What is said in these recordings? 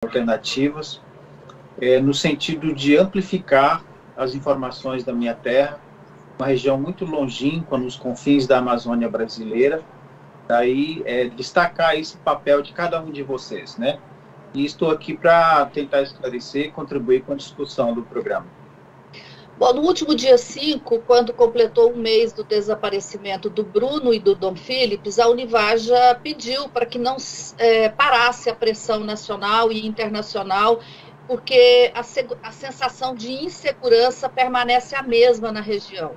alternativas, no sentido de amplificar as informações da minha terra, uma região muito longínqua nos confins da Amazônia brasileira. Daí, destacar esse papel de cada um de vocês, né? E estou aqui para tentar esclarecer e contribuir com a discussão do programa. Bom, no último dia 5, quando completou um mês do desaparecimento do Bruno e do Dom Philips, a Univaja pediu para que não parasse a pressão nacional e internacional, porque a sensação de insegurança permanece a mesma na região.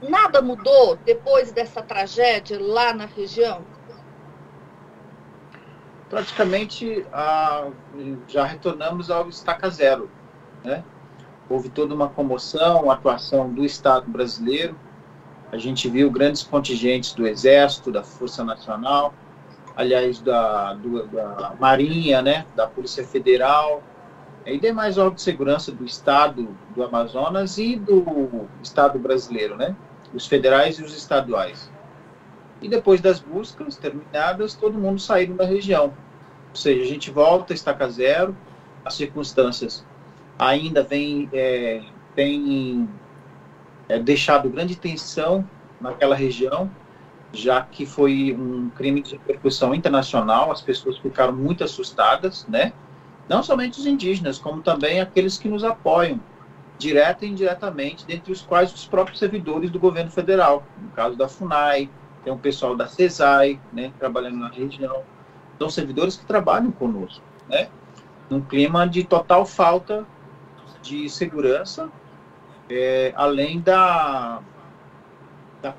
Nada mudou depois dessa tragédia lá na região? Praticamente, já retornamos ao estaca zero, né? Houve toda uma comoção, a atuação do Estado brasileiro. A gente viu grandes contingentes do Exército, da Força Nacional, aliás, da Marinha, né, da Polícia Federal, e demais órgãos de segurança do Estado do Amazonas e do Estado brasileiro, né, os federais e os estaduais. E depois das buscas terminadas, todo mundo saiu da região. Ou seja, a gente volta a estaca zero, as circunstâncias ainda tem deixado grande tensão naquela região, já que foi um crime de repercussão internacional, as pessoas ficaram muito assustadas, né? Não somente os indígenas, como também aqueles que nos apoiam, direta e indiretamente, dentre os quais os próprios servidores do governo federal, no caso da FUNAI, tem um pessoal da CESAI, né, trabalhando na região, são servidores que trabalham conosco, né? Num clima de total falta de segurança, além da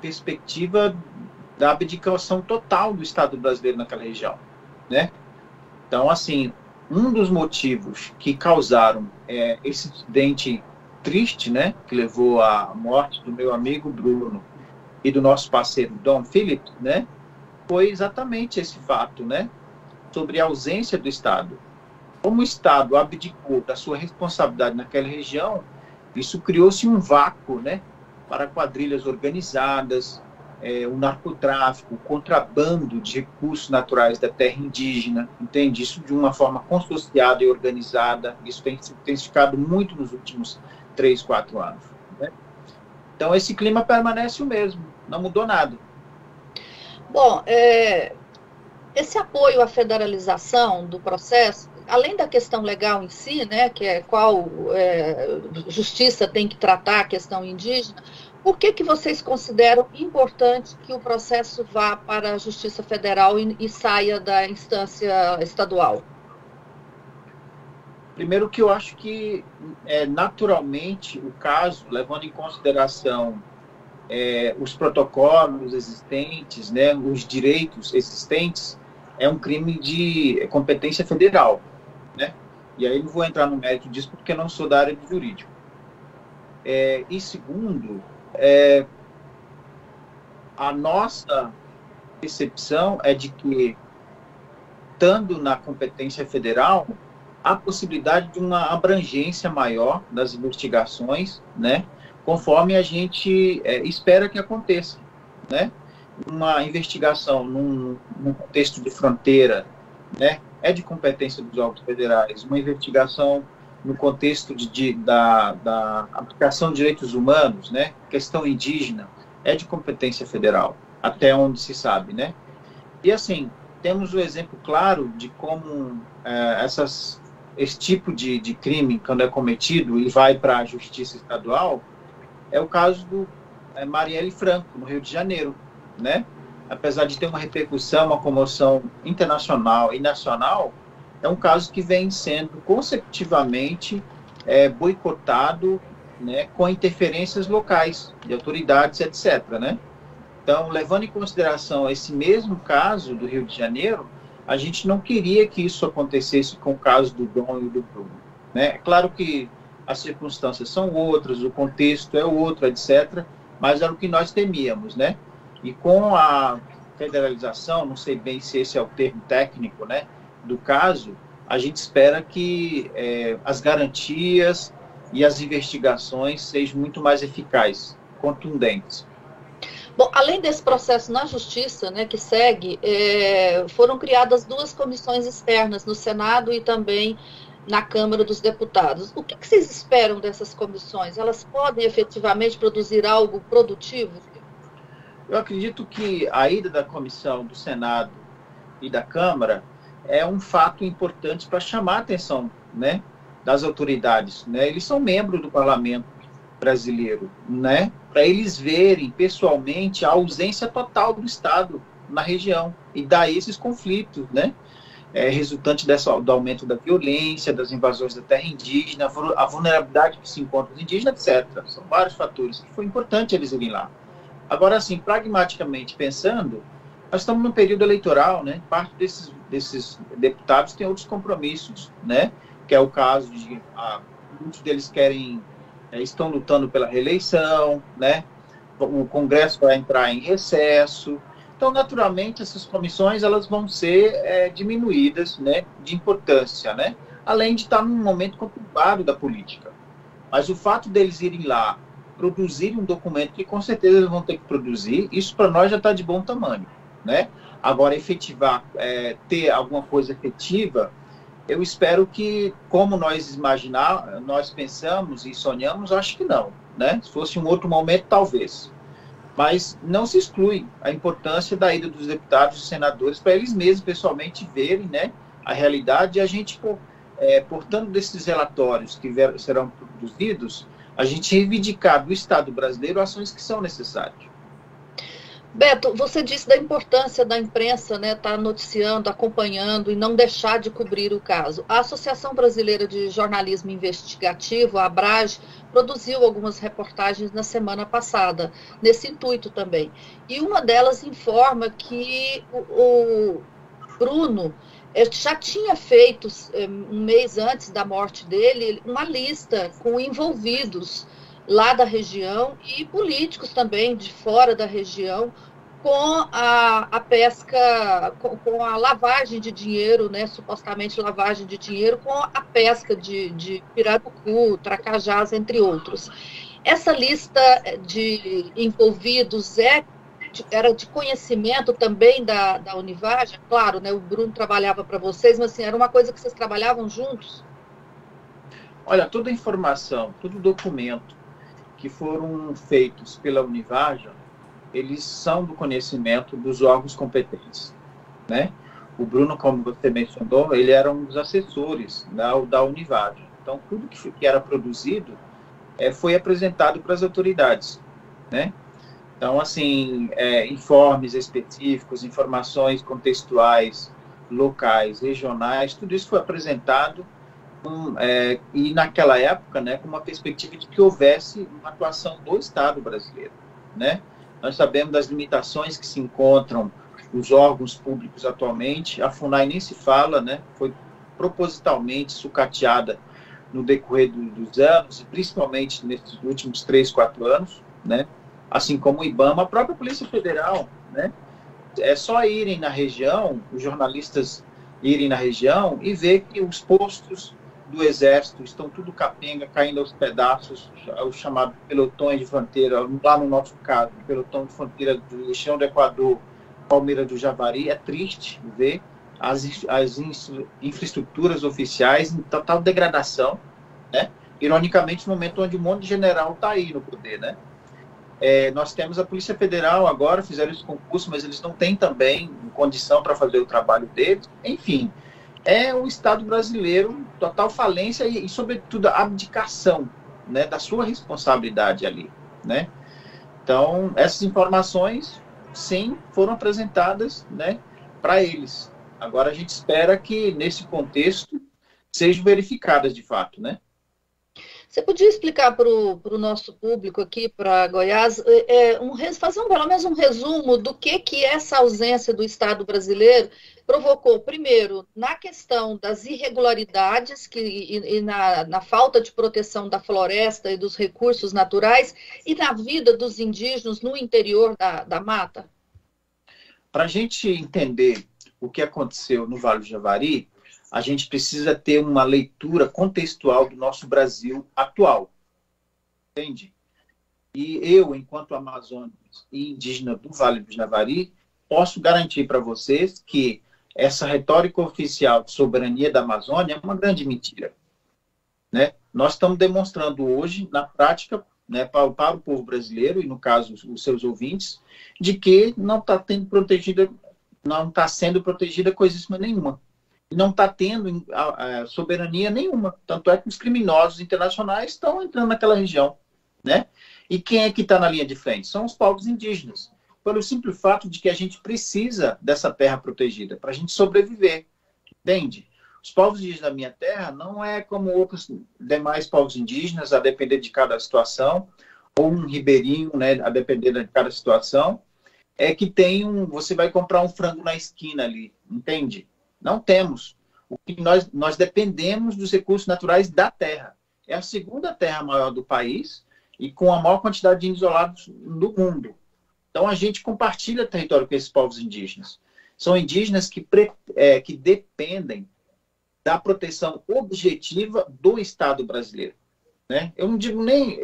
perspectiva da abdicação total do Estado brasileiro naquela região, né? Então, assim, um dos motivos que causaram esse incidente triste, né, que levou à morte do meu amigo Bruno e do nosso parceiro Dom Philips, né, foi exatamente esse fato, né, sobre a ausência do Estado. Como o Estado abdicou da sua responsabilidade naquela região, isso criou-se um vácuo, né, para quadrilhas organizadas, o narcotráfico, o contrabando de recursos naturais da terra indígena, entende? Isso de uma forma consorciada e organizada, isso tem se intensificado muito nos últimos 3, 4 anos. Né? Então, esse clima permanece o mesmo, não mudou nada. Bom, esse apoio à federalização do processo, além da questão legal em si, né, que é qual justiça tem que tratar a questão indígena, por que vocês consideram importante que o processo vá para a Justiça Federal e saia da instância estadual? Primeiro que eu acho que, naturalmente, o caso, levando em consideração os protocolos existentes, né, os direitos existentes, é um crime de competência federal, né? E aí não vou entrar no mérito disso porque eu não sou da área de jurídico. E segundo, a nossa percepção é de que, estando na competência federal, há possibilidade de uma abrangência maior das investigações, né, conforme a gente espera que aconteça, né? Uma investigação num contexto de fronteira, né, é de competência dos órgãos federais. Uma investigação no contexto da aplicação de direitos humanos, né, questão indígena, é de competência federal, até onde se sabe, né? E assim, temos o exemplo claro de como esse tipo de crime, quando é cometido e vai para a justiça estadual, é o caso do Marielle Franco, no Rio de Janeiro, né? Apesar de ter uma repercussão, uma comoção internacional e nacional, é um caso que vem sendo consecutivamente boicotado, né, com interferências locais, de autoridades, etc., né? Então, levando em consideração esse mesmo caso do Rio de Janeiro, a gente não queria que isso acontecesse com o caso do Dom e do Bruno, né? É claro que as circunstâncias são outras, o contexto é outro, etc., mas era o que nós temíamos, né? E com a federalização, não sei bem se esse é o termo técnico, né, do caso, a gente espera que as garantias e as investigações sejam muito mais eficazes, contundentes. Bom, além desse processo na Justiça, né, que segue, foram criadas 2 comissões externas no Senado e também na Câmara dos Deputados. O que vocês esperam dessas comissões? Elas podem efetivamente produzir algo produtivo? Eu acredito que a ida da comissão do Senado e da Câmara é um fato importante para chamar a atenção, né, das autoridades, né? Eles são membros do parlamento brasileiro, né? Para eles verem pessoalmente a ausência total do Estado na região e daí esses conflitos, né? Resultante do aumento da violência, das invasões da terra indígena, a vulnerabilidade que se encontra os indígenas, etc. São vários fatores que foi importante eles irem lá. Agora, assim, pragmaticamente pensando, nós estamos num período eleitoral, né? Parte desses deputados tem outros compromissos, né? Que é o caso de muitos deles estão lutando pela reeleição, né? O Congresso vai entrar em recesso. Então, naturalmente, essas comissões elas vão ser diminuídas, né, de importância, né? Além de estar num momento conturbado da política. Mas o fato deles irem lá produzirem um documento que com certeza eles vão ter que produzir, isso para nós já está de bom tamanho, né? Agora, efetivar, ter alguma coisa efetiva, eu espero que, como nós pensamos e sonhamos, acho que não, né? Se fosse um outro momento, talvez. Mas não se exclui a importância da ida dos deputados e senadores para eles mesmos, pessoalmente, verem, né, a realidade e a gente, portanto, desses relatórios que serão produzidos, a gente reivindicar do Estado brasileiro ações que são necessárias. Beto, você disse da importância da imprensa, né, estar noticiando, acompanhando e não deixar de cobrir o caso. A Associação Brasileira de Jornalismo Investigativo, a ABRAGE, produziu algumas reportagens na semana passada, nesse intuito também. E uma delas informa que o Bruno já tinha feito, um mês antes da morte dele, uma lista com envolvidos lá da região e políticos também de fora da região com a pesca, com a lavagem de dinheiro, né, supostamente lavagem de dinheiro, com a pesca de pirarucu, tracajás, entre outros. Essa lista de envolvidos era de conhecimento também da Univaja? Claro, né, o Bruno trabalhava para vocês, mas assim, era uma coisa que vocês trabalhavam juntos? Olha, toda informação, todo documento que foram feitos pela Univaja, eles são do conhecimento dos órgãos competentes, né? O Bruno, como você mencionou, ele era um dos assessores da Univaja. Então, tudo que era produzido foi apresentado para as autoridades, né? Então, assim, informes específicos, informações contextuais, locais, regionais, tudo isso foi apresentado e naquela época, né, com uma perspectiva de que houvesse uma atuação do Estado brasileiro, né? Nós sabemos das limitações que se encontram os órgãos públicos atualmente, a FUNAI nem se fala, né? Foi propositalmente sucateada no decorrer dos anos, e principalmente nesses últimos 3, 4 anos, né? Assim como o IBAMA, a própria Polícia Federal, né? É só irem na região, os jornalistas irem na região e ver que os postos do Exército estão tudo capenga, caindo aos pedaços, os chamados pelotões de fronteira, lá no nosso caso, o pelotão de fronteira do Chão do Equador, Palmeira do Javari. É triste ver as infraestruturas oficiais em total degradação, né? Ironicamente, no momento onde um monte de general está aí no poder, né? Nós temos a Polícia Federal agora, fizeram esse concurso, mas eles não têm também condição para fazer o trabalho deles. Enfim, o Estado brasileiro, total falência e sobretudo, a abdicação, né, da sua responsabilidade ali, né? Então, essas informações, sim, foram apresentadas, né, para eles. Agora, a gente espera que, nesse contexto, sejam verificadas de fato, né? Você podia explicar para o nosso público aqui, para Goiás, fazer pelo menos um resumo do que essa ausência do Estado brasileiro provocou, primeiro, na questão das irregularidades e na falta de proteção da floresta e dos recursos naturais e na vida dos indígenas no interior da mata? Para a gente entender o que aconteceu no Vale do Javari, a gente precisa ter uma leitura contextual do nosso Brasil atual. Entende? E eu, enquanto amazônico e indígena do Vale do Javari, posso garantir para vocês que essa retórica oficial de soberania da Amazônia é uma grande mentira, né? Nós estamos demonstrando hoje, na prática, né, para o povo brasileiro, e no caso os seus ouvintes, de que não está sendo protegida coisíssima nenhuma. Não está tendo soberania nenhuma. Tanto é que os criminosos internacionais estão entrando naquela região, né? E quem é que está na linha de frente? São os povos indígenas. Pelo simples fato de que a gente precisa dessa terra protegida para a gente sobreviver, entende? Os povos indígenas da minha terra não é como outros demais povos indígenas, a depender de cada situação, ou um ribeirinho, né, a depender de cada situação, é que você vai comprar um frango na esquina ali, entende? Não temos. O que nós dependemos dos recursos naturais da terra. É a segunda terra maior do país e com a maior quantidade de isolados do mundo. Então, a gente compartilha território com esses povos indígenas. São indígenas que dependem da proteção objetiva do Estado brasileiro, né? Eu não digo nem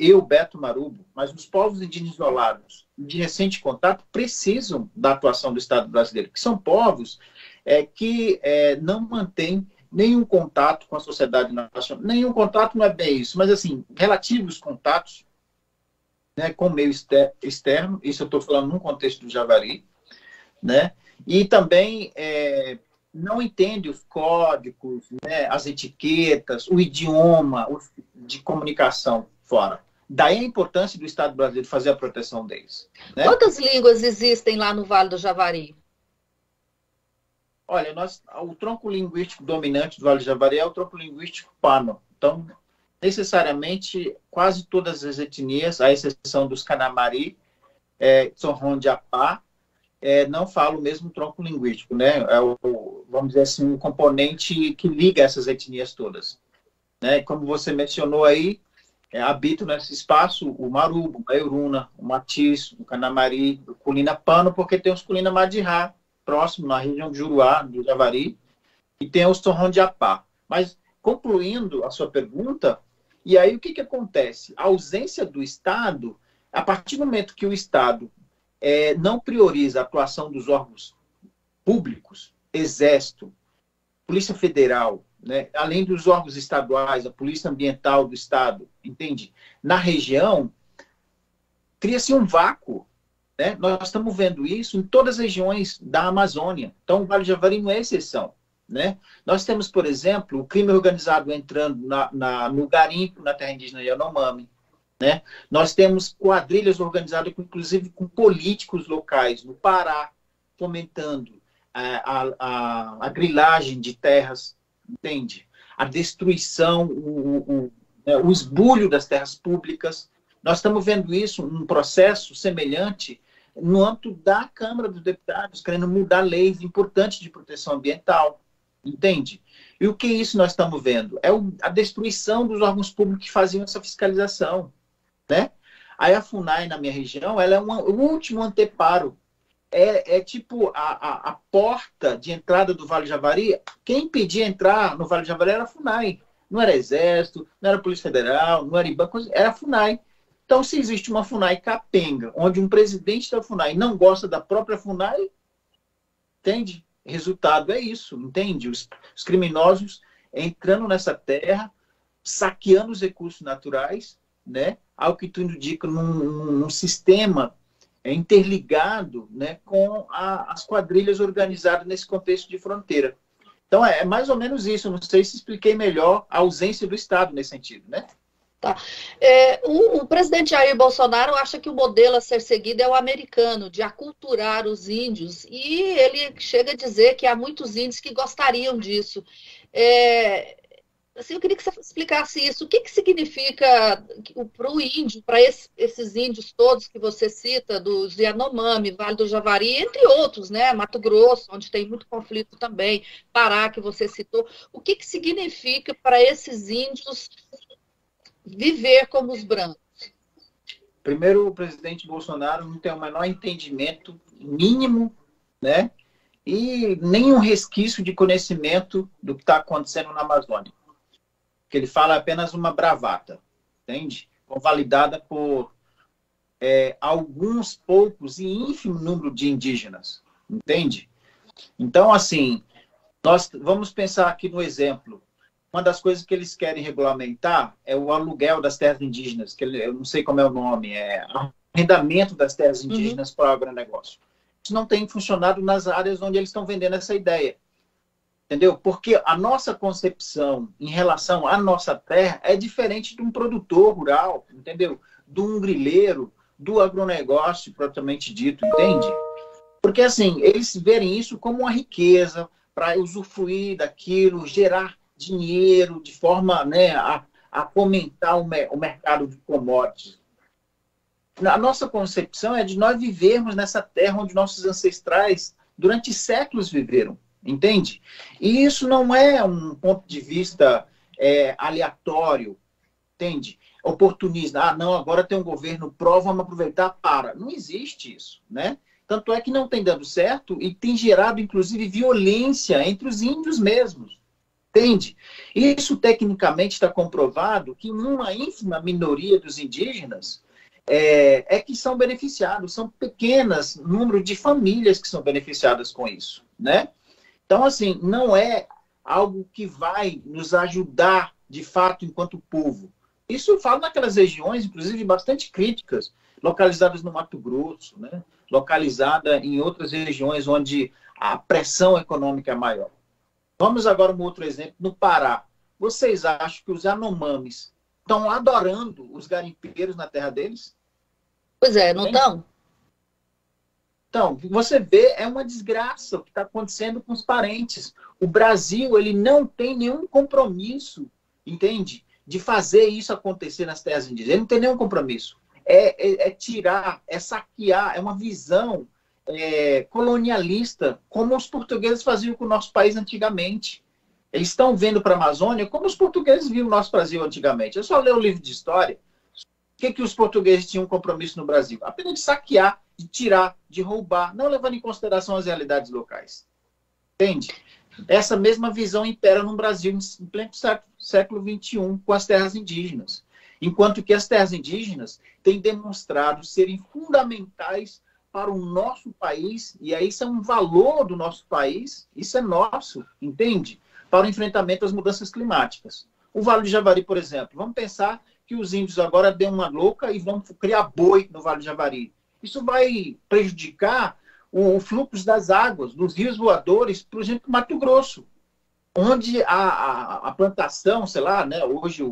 eu, Beto Marubo, mas os povos indígenas isolados de recente contato precisam da atuação do Estado brasileiro, que são povos que não mantêm nenhum contato com a sociedade nacional. Nenhum contato não é bem isso, mas assim, relativos contatos, né, com o meio externo, isso eu estou falando num contexto do Javari, né? E também não entende os códigos, né, as etiquetas, o idioma de comunicação fora. Daí a importância do Estado brasileiro fazer a proteção deles, né? Quantas línguas existem lá no Vale do Javari? Olha, o tronco linguístico dominante do Vale do Javari é o tronco linguístico Pano. Então, necessariamente, quase todas as etnias, à exceção dos Canamari, Sorron de Apá, não falam o mesmo tronco linguístico, né? Vamos dizer assim, um componente que liga essas etnias todas, né? Como você mencionou aí, habitam nesse espaço o Marubo, o Maioruna, o Matiz, o Canamari, o Culina Pano, porque tem os Culina Madirá, próximo, na região de Juruá, do Javari, e tem o Sorron de Apá. Mas, concluindo a sua pergunta, e aí o que acontece? A ausência do Estado, a partir do momento que o Estado não prioriza a atuação dos órgãos públicos, Exército, Polícia Federal, né, além dos órgãos estaduais, a Polícia Ambiental do Estado, entende? Na região, cria-se um vácuo, né? Nós estamos vendo isso em todas as regiões da Amazônia. Então, o Vale do Javari não é exceção, né? Nós temos, por exemplo, o crime organizado entrando no garimpo, na terra indígena Yanomami, né? Nós temos quadrilhas organizadas, inclusive com políticos locais, no Pará, fomentando a grilagem de terras, entende? A destruição, o esbulho das terras públicas. Nós estamos vendo isso, um processo semelhante no âmbito da Câmara dos Deputados, querendo mudar leis importantes de proteção ambiental, entende? E o que é isso nós estamos vendo? É a destruição dos órgãos públicos que faziam essa fiscalização, né? Aí a FUNAI, na minha região, ela é o último anteparo. Tipo a porta de entrada do Vale do Javari. Quem impedia entrar no Vale do Javari era a FUNAI. Não era Exército, não era Polícia Federal, não era IBAN, era a FUNAI. Então, se existe uma FUNAI capenga, onde um presidente da FUNAI não gosta da própria FUNAI, entende? Resultado é isso, entende? Os criminosos entrando nessa terra, saqueando os recursos naturais, né? Ao que tu indica num sistema interligado, né, com as quadrilhas organizadas nesse contexto de fronteira. Então, é mais ou menos isso. Não sei se expliquei melhor a ausência do Estado nesse sentido, né? Tá. O presidente Jair Bolsonaro acha que o modelo a ser seguido é o americano, de aculturar os índios, e ele chega a dizer que há muitos índios que gostariam disso. Assim, eu queria que você explicasse isso. O que significa para o índio, para esses índios todos que você cita, dos Yanomami, Vale do Javari, entre outros, né? Mato Grosso, onde tem muito conflito também, Pará, que você citou. O que significa para esses índios viver como os brancos? Primeiro, o presidente Bolsonaro não tem o menor entendimento mínimo, né? E nenhum resquício de conhecimento do que está acontecendo na Amazônia. O que ele fala é apenas uma bravata, entende? Convalidada por alguns poucos e ínfimo número de indígenas, entende? Então, assim, nós vamos pensar aqui no exemplo. Uma das coisas que eles querem regulamentar é o aluguel das terras indígenas, que eu não sei como é o nome, é arrendamento das terras indígenas para o agronegócio. Isso não tem funcionado nas áreas onde eles estão vendendo essa ideia. Entendeu? Porque a nossa concepção em relação à nossa terra é diferente de um produtor rural, entendeu? De um grileiro, do agronegócio propriamente dito, entende? Porque, assim, eles verem isso como uma riqueza para usufruir daquilo, gerar dinheiro de forma, né, a fomentar o mercado de commodities. A nossa concepção é de nós vivermos nessa terra onde nossos ancestrais durante séculos viveram, entende? E isso não é um ponto de vista aleatório, entende? Oportunista. Ah, não, agora tem um governo pró, vamos aproveitar para. Não existe isso, né? Tanto é que não tem dado certo e tem gerado, inclusive, violência entre os índios mesmos. Entende? Isso, tecnicamente, está comprovado que uma ínfima minoria dos indígenas que são beneficiados. São pequenas número de famílias que são beneficiadas com isso, né? Então, assim, não é algo que vai nos ajudar, de fato, enquanto povo. Isso eu falo naquelas regiões, inclusive, bastante críticas, localizadas no Mato Grosso, né? Localizada em outras regiões onde a pressão econômica é maior. Vamos agora um outro exemplo, no Pará. Vocês acham que os Yanomamis estão adorando os garimpeiros na terra deles? Pois é, não estão? Então, você vê, é uma desgraça o que está acontecendo com os parentes. O Brasil, ele não tem nenhum compromisso, entende? De fazer isso acontecer nas terras indígenas. Ele não tem nenhum compromisso. É tirar, é saquear, é uma visão colonialista, como os portugueses faziam com o nosso país antigamente. Eles estão vendo para a Amazônia como os portugueses viam o nosso Brasil antigamente. Eu só leio o livro de história. O que os portugueses tinham compromisso no Brasil? Apenas de saquear, de tirar, de roubar, não levando em consideração as realidades locais. Entende? Essa mesma visão impera no Brasil em pleno século XXI, com as terras indígenas. Enquanto que as terras indígenas têm demonstrado serem fundamentais para o nosso país, e aí isso é um valor do nosso país, isso é nosso, entende? Para o enfrentamento às mudanças climáticas. O Vale do Javari, por exemplo, vamos pensar que os índios agora dão uma louca e vão criar boi no Vale do Javari. Isso vai prejudicar o fluxo das águas, dos rios voadores, por exemplo, Mato Grosso, onde a plantação, sei lá, né, hoje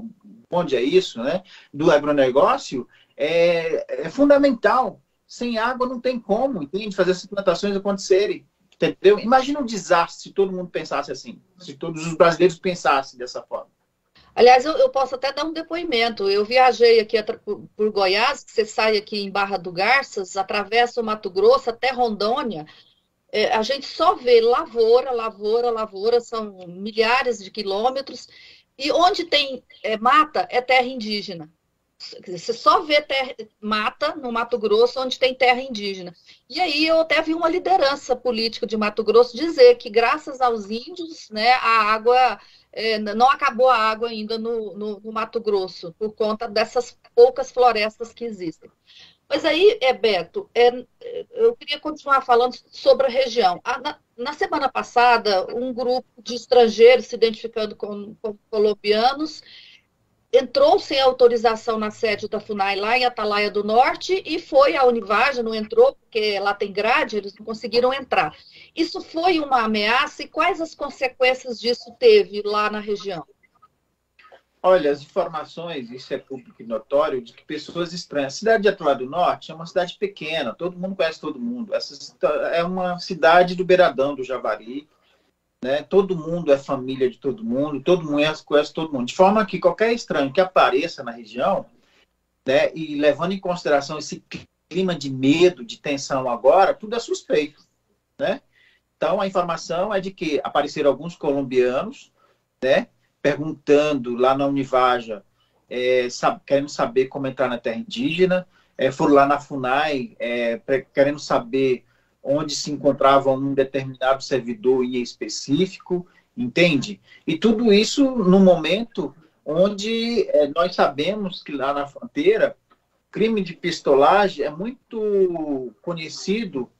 onde é isso, né, do agronegócio, é fundamental. Sem água não tem como, entende? Fazer essas plantações acontecerem, entendeu? Imagina um desastre se todo mundo pensasse assim, se todos os brasileiros pensassem dessa forma. Aliás, eu posso até dar um depoimento. Eu viajei aqui por Goiás, que você sai aqui em Barra do Garças, atravessa o Mato Grosso até Rondônia. A gente só vê lavoura, lavoura, lavoura, são milhares de quilômetros. E onde tem mata, é terra indígena. Você só vê mata no Mato Grosso onde tem terra indígena. E aí eu até vi uma liderança política de Mato Grosso dizer que graças aos índios, né, a água, não acabou a água ainda no Mato Grosso, por conta dessas poucas florestas que existem. Mas aí, Beto, eu queria continuar falando sobre a região. Na semana passada, um grupo de estrangeiros se identificando como colombianos entrou sem autorização na sede da FUNAI lá em Atalaia do Norte e foi à Univaja, não entrou porque lá tem grade, eles não conseguiram entrar. Isso foi uma ameaça e quais as consequências disso teve lá na região? Olha, as informações, isso é público e notório, de que pessoas estranhas. A cidade de Atalaia do Norte é uma cidade pequena, todo mundo conhece todo mundo. Essa é uma cidade do beiradão do Javari, né? Todo mundo é família de todo mundo conhece todo mundo. De forma que qualquer estranho que apareça na região, né, e levando em consideração esse clima de medo, de tensão agora, tudo é suspeito, né? Então, a informação é de que apareceram alguns colombianos, né, perguntando lá na Univaja, querendo saber como entrar na terra indígena, foram lá na FUNAI, querendo saber onde se encontrava um determinado servidor em específico, entende? E tudo isso no momento onde nós sabemos que lá na fronteira crime de pistolagem é muito conhecido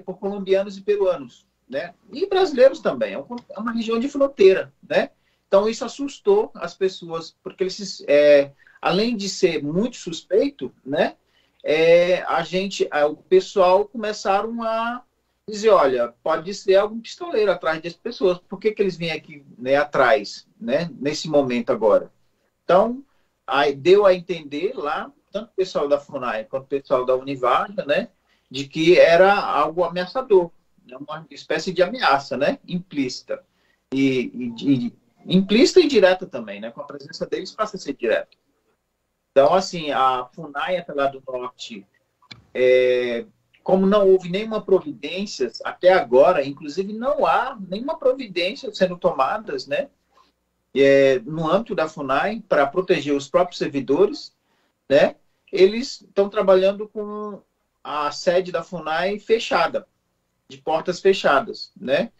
por colombianos e peruanos, né? E brasileiros também. É uma região de fronteira, né? Então, isso assustou as pessoas, porque eles, além de ser muito suspeito, né? O pessoal começaram a dizer, olha, pode ser algum pistoleiro atrás dessas pessoas. Por que eles vêm aqui, né, atrás, né? Nesse momento agora? Então, aí deu a entender lá, tanto o pessoal da FUNAI quanto o pessoal da Univaja, né, de que era algo ameaçador, né, uma espécie de ameaça, né, implícita. Implícita e direta também, né, com a presença deles passa a ser direta. Então, assim, a FUNAI até lá do norte, como não houve nenhuma providência até agora, inclusive não há nenhuma providência sendo tomadas, né, no âmbito da FUNAI, para proteger os próprios servidores, né? Eles estão trabalhando com a sede da FUNAI fechada, de portas fechadas, né?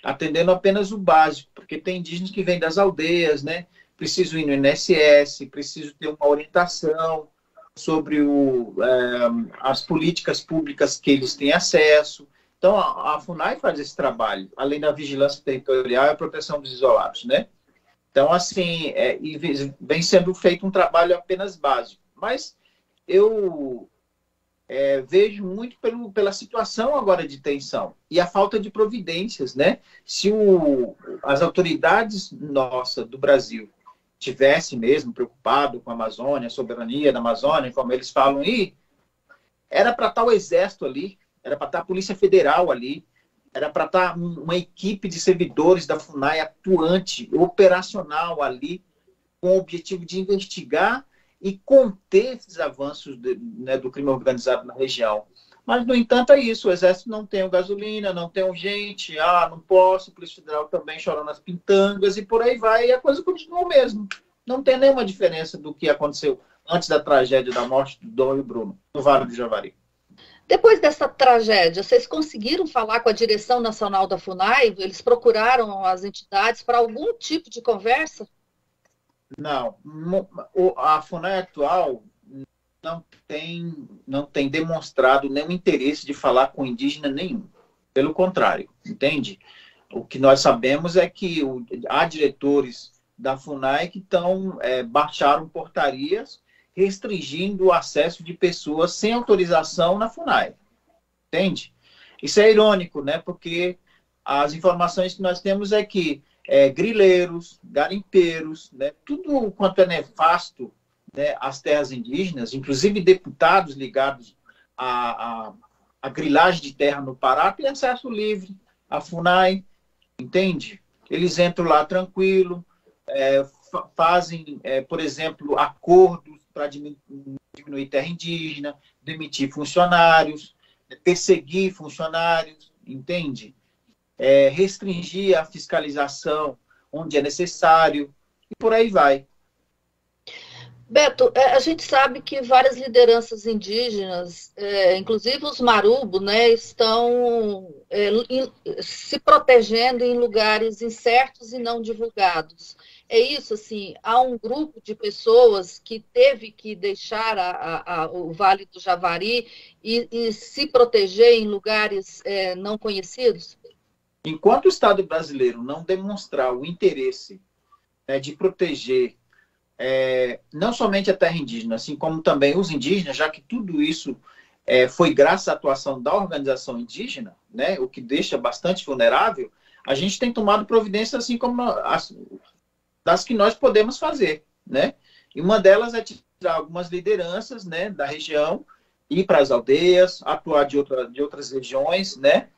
Atendendo apenas o básico, porque tem indígenas que vêm das aldeias, né? Precisam ir no INSS, precisam ter uma orientação sobre as políticas públicas que eles têm acesso. Então, a FUNAI faz esse trabalho, além da vigilância territorial e a proteção dos isolados, né? Então, assim, vem sendo feito um trabalho apenas básico. Mas eu vejo muito pela situação agora de tensão e a falta de providências, né? Se as autoridades do Brasil tivessem mesmo preocupado com a Amazônia, a soberania da Amazônia, como eles falam aí, era para estar o Exército ali, era para estar a Polícia Federal ali, era para estar uma equipe de servidores da FUNAI atuante, operacional ali, com o objetivo de investigar e conter esses avanços do crime organizado na região. Mas, no entanto, é isso. O Exército não tem gasolina, não tem gente, não posso, a Polícia Federal também chorando nas pintangas, e por aí vai, e a coisa continua o mesmo. Não tem nenhuma diferença do que aconteceu antes da tragédia da morte do Dom e Bruno, no Vale do Javari. Depois dessa tragédia, vocês conseguiram falar com a direção nacional da FUNAI? Eles procuraram as entidades para algum tipo de conversa? Não. A FUNAI atual não tem demonstrado nenhum interesse de falar com indígena nenhum. Pelo contrário, entende? O que nós sabemos é que há diretores da FUNAI que baixaram portarias restringindo o acesso de pessoas sem autorização na FUNAI. Entende? Isso é irônico, né? Porque as informações que nós temos é que grileiros, garimpeiros, né? Tudo quanto é nefasto, né, às terras indígenas, inclusive deputados ligados à grilagem de terra no Pará, têm acesso livre à FUNAI, entende? Eles entram lá tranquilo, fazem, por exemplo, acordos para diminuir terra indígena, demitir funcionários, perseguir funcionários, entende? Restringir a fiscalização onde é necessário, e por aí vai. Beto, a gente sabe que várias lideranças indígenas, inclusive os Marubo, né, estão se protegendo em lugares incertos e não divulgados. É isso, assim, há um grupo de pessoas que teve que deixar o Vale do Javari e se proteger em lugares não conhecidos? Enquanto o Estado brasileiro não demonstrar o interesse, né, de proteger não somente a terra indígena, assim como também os indígenas, já que tudo isso foi graças à atuação da organização indígena, né, o que deixa bastante vulnerável, a gente tem tomado providências assim como das que nós podemos fazer, né? E uma delas é tirar algumas lideranças, né, da região, ir para as aldeias, atuar de outras regiões, né,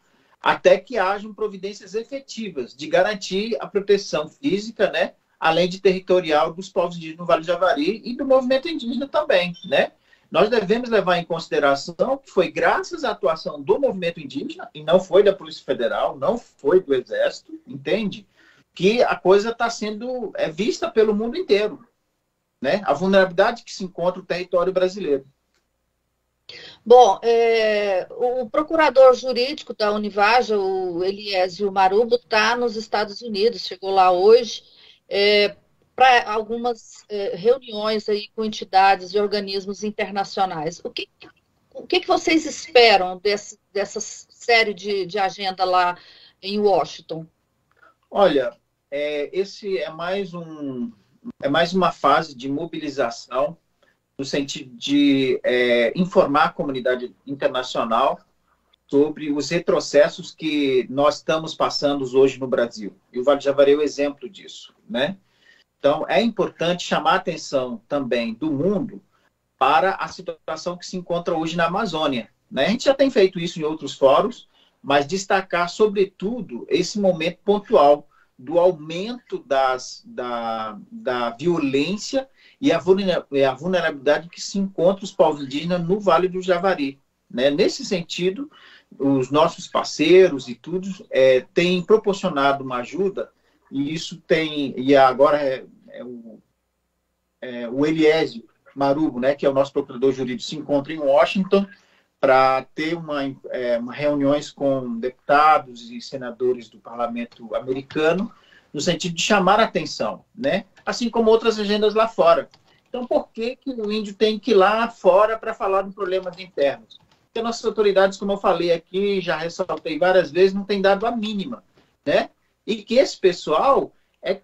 até que hajam providências efetivas de garantir a proteção física, né, além de territorial dos povos indígenas no Vale do Javari e do movimento indígena também, né? Nós devemos levar em consideração que foi graças à atuação do movimento indígena, e não foi da Polícia Federal, não foi do Exército, entende? Que a coisa está sendo vista pelo mundo inteiro, né? A vulnerabilidade que se encontra no território brasileiro. Bom, o procurador jurídico da Univaja, o Eliésio Marubo, está nos Estados Unidos, chegou lá hoje. para algumas reuniões aí com entidades e organismos internacionais. O que vocês esperam dessa série de agenda lá em Washington? Olha, esse é mais uma fase de mobilização no sentido de informar a comunidade internacional sobre os retrocessos que nós estamos passando hoje no Brasil. E o Vale do Javari é o exemplo disso, né? Então, é importante chamar a atenção também do mundo para a situação que se encontra hoje na Amazônia, né? A gente já tem feito isso em outros fóruns, mas destacar, sobretudo, esse momento pontual do aumento da violência e a vulnerabilidade que se encontra os povos indígenas no Vale do Javari, né? Nesse sentido, os nossos parceiros e tudo têm proporcionado uma ajuda, e isso tem, e agora o Eliésio Marubo, né, que é o nosso procurador jurídico, se encontra em Washington para ter uma reuniões com deputados e senadores do parlamento americano, no sentido de chamar a atenção, né? Assim como outras agendas lá fora. Então, por que o índio tem que ir lá fora para falar de problemas internos? Porque nossas autoridades, como eu falei aqui, já ressaltei várias vezes, não têm dado a mínima, né? E que esse pessoal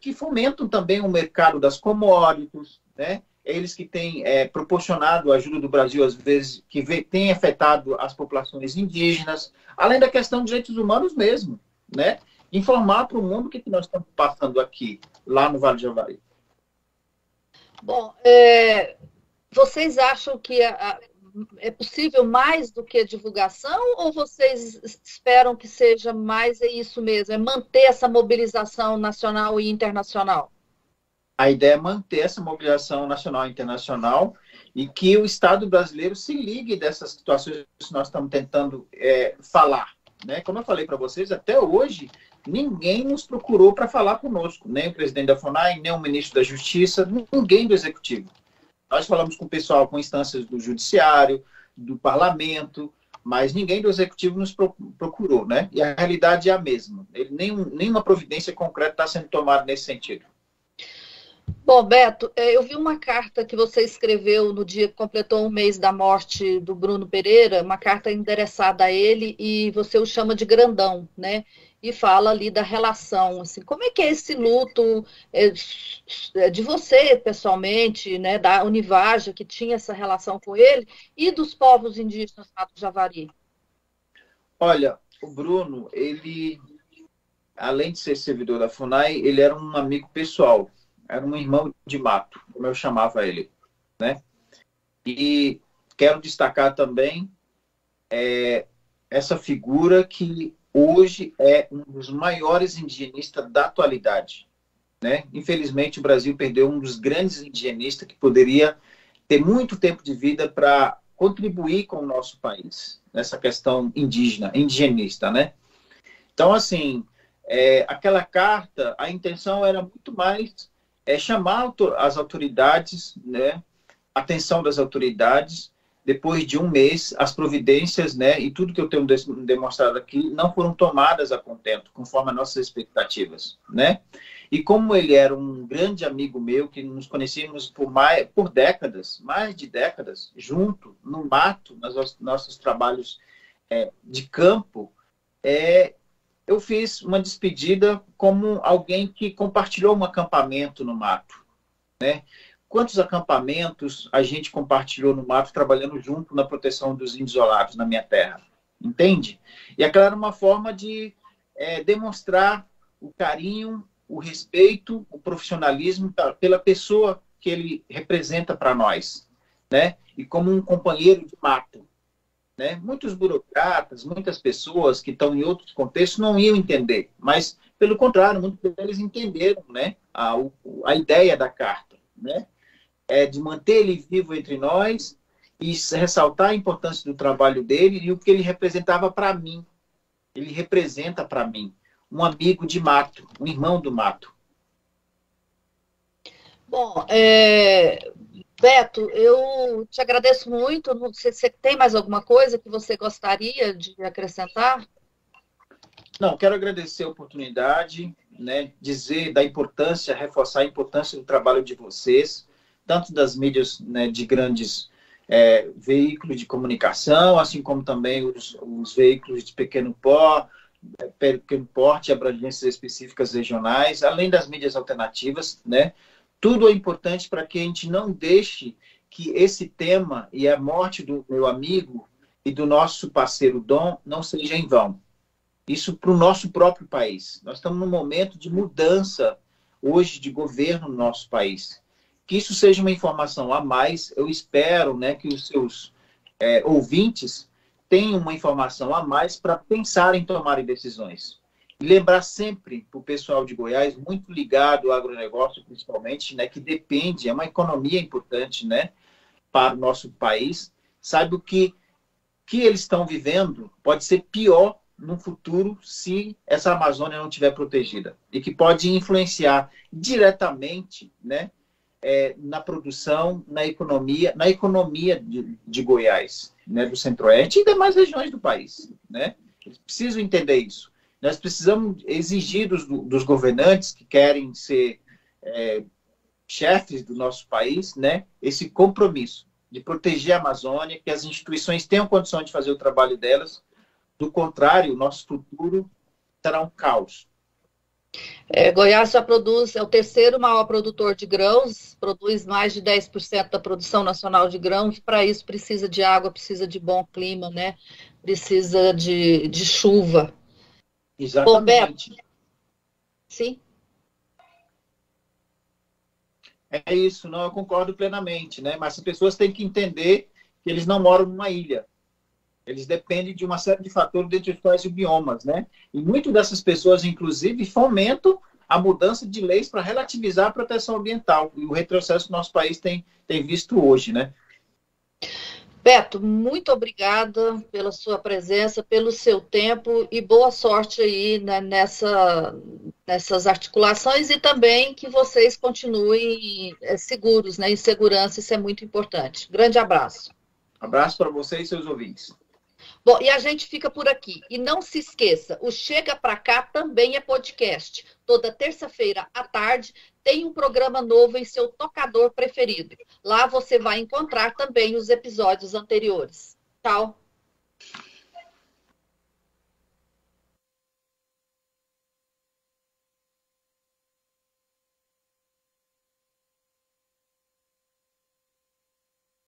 que fomentam também o mercado das commodities, né? Eles que têm proporcionado a ajuda do Brasil, às vezes, que tem afetado as populações indígenas, além da questão de direitos humanos mesmo, né? Informar para o mundo o que nós estamos passando aqui, lá no Vale do Javari. Bom, vocês acham que é possível mais do que a divulgação, ou vocês esperam que seja mais isso mesmo, manter essa mobilização nacional e internacional? A ideia é manter essa mobilização nacional e internacional e que o Estado brasileiro se ligue dessas situações que nós estamos tentando falar, né? Como eu falei para vocês, até hoje, ninguém nos procurou para falar conosco, nem o presidente da FUNAI, nem o ministro da Justiça, ninguém do Executivo. Nós falamos com o pessoal, com instâncias do Judiciário, do Parlamento, mas ninguém do Executivo nos procurou, né? E a realidade é a mesma. Nenhuma providência concreta está sendo tomada nesse sentido. Bom, Beto, eu vi uma carta que você escreveu no dia que completou um mês da morte do Bruno Pereira, uma carta endereçada a ele, e você o chama de grandão, né? E fala ali da relação, assim, como é que é esse luto de você, pessoalmente, né, da Univaja, que tinha essa relação com ele, e dos povos indígenas lá do Javari? Olha, o Bruno, ele, além de ser servidor da FUNAI, ele era um amigo pessoal, era um irmão de mato, como eu chamava ele, né? E quero destacar também essa figura que hoje é um dos maiores indigenistas da atualidade, né? Infelizmente, o Brasil perdeu um dos grandes indigenistas que poderia ter muito tempo de vida para contribuir com o nosso país, nessa questão indigenista, né? Então, assim, aquela carta, a intenção era muito mais chamar as autoridades, né? A atenção das autoridades. Depois de um mês, as providências, né, e tudo que eu tenho demonstrado aqui não foram tomadas a contento, conforme as nossas expectativas, né? E como ele era um grande amigo meu, que nos conhecíamos por décadas, mais de décadas, junto, no mato, nos nossos trabalhos de campo, eu fiz uma despedida como alguém que compartilhou um acampamento no mato, né? Quantos acampamentos a gente compartilhou no mato, trabalhando junto na proteção dos índios isolados na minha terra, entende? E aquela era uma forma de demonstrar o carinho, o respeito, o profissionalismo pela pessoa que ele representa para nós, né? E como um companheiro de mato, né? Muitos burocratas, muitas pessoas que estão em outros contextos não iam entender, mas, pelo contrário, muitos deles entenderam, né? A ideia da carta, né? De manter ele vivo entre nós e ressaltar a importância do trabalho dele e o que ele representava para mim. Ele representa para mim um amigo de mato, um irmão do mato. Bom, Beto, eu te agradeço muito. Não sei se você tem mais alguma coisa que você gostaria de acrescentar? Não, quero agradecer a oportunidade, né, dizer da importância, reforçar a importância do trabalho de vocês, tanto das mídias, né, de grandes veículos de comunicação, assim como também os veículos de pequeno porte, abrangências específicas regionais, além das mídias alternativas, né? Tudo é importante para que a gente não deixe que esse tema e a morte do meu amigo e do nosso parceiro Dom não seja em vão. Isso para o nosso próprio país. Nós estamos num momento de mudança hoje de governo no nosso país. Que isso seja uma informação a mais. Eu espero, né, que os seus ouvintes tenham uma informação a mais para pensar em tomarem decisões. E lembrar sempre para o pessoal de Goiás, muito ligado ao agronegócio, principalmente, né, que depende, é uma economia importante, né, para o nosso país, sabe o que eles estão vivendo pode ser pior no futuro se essa Amazônia não estiver protegida e que pode influenciar diretamente, né, na produção, na economia de Goiás, né, do Centro-Oeste e demais regiões do país, né? Eles precisam entender isso. Nós precisamos exigir dos governantes que querem ser chefes do nosso país, né, esse compromisso de proteger a Amazônia, que as instituições tenham condição de fazer o trabalho delas. Do contrário, o nosso futuro será um caos. Goiás já produz, é o terceiro maior produtor de grãos, produz mais de 10% da produção nacional de grãos. Para isso precisa de água, precisa de bom clima, né? Precisa de chuva. Exatamente. Bom, Beto, sim? É isso, não, eu concordo plenamente, né? Mas as pessoas têm que entender que eles não moram numa ilha. Eles dependem de uma série de fatores, dentre os quais os biomas, né? E muitas dessas pessoas, inclusive, fomentam a mudança de leis para relativizar a proteção ambiental. E o retrocesso que o nosso país tem visto hoje, né? Beto, muito obrigada pela sua presença, pelo seu tempo e boa sorte aí, né, nessas articulações e também que vocês continuem seguros, né, em segurança, isso é muito importante. Grande abraço. Abraço para você e seus ouvintes. Bom, e a gente fica por aqui. E não se esqueça, o Chega Pra Cá também é podcast. Toda terça-feira à tarde tem um programa novo em seu tocador preferido. Lá você vai encontrar também os episódios anteriores. Tchau!